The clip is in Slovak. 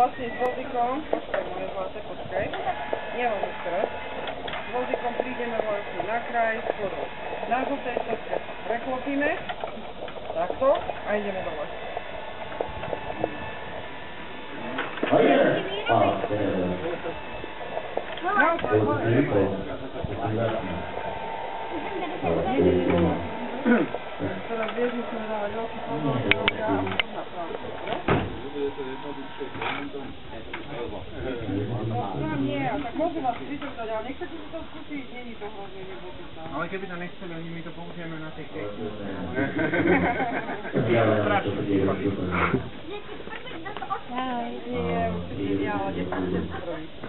vlastne s vozíkom, počkaj moje zlaté, počkaj, nemôžeš teraz. S vozíkom prídeme vlastne na kraj, skoro na žltej ceste preklopíme, takto a ideme dole. Teraz vieš, musíme dávať veľký pozor, že robia na plánku. No nie, tak môžem vás vytrtať, ale nechcete si to skúsiť, není to hrozne nebudúca. Ale keby to nechceli, oni my to použijeme na tej kejku. Ahoj. Nie, určite nie, ale nechcete si to robiť.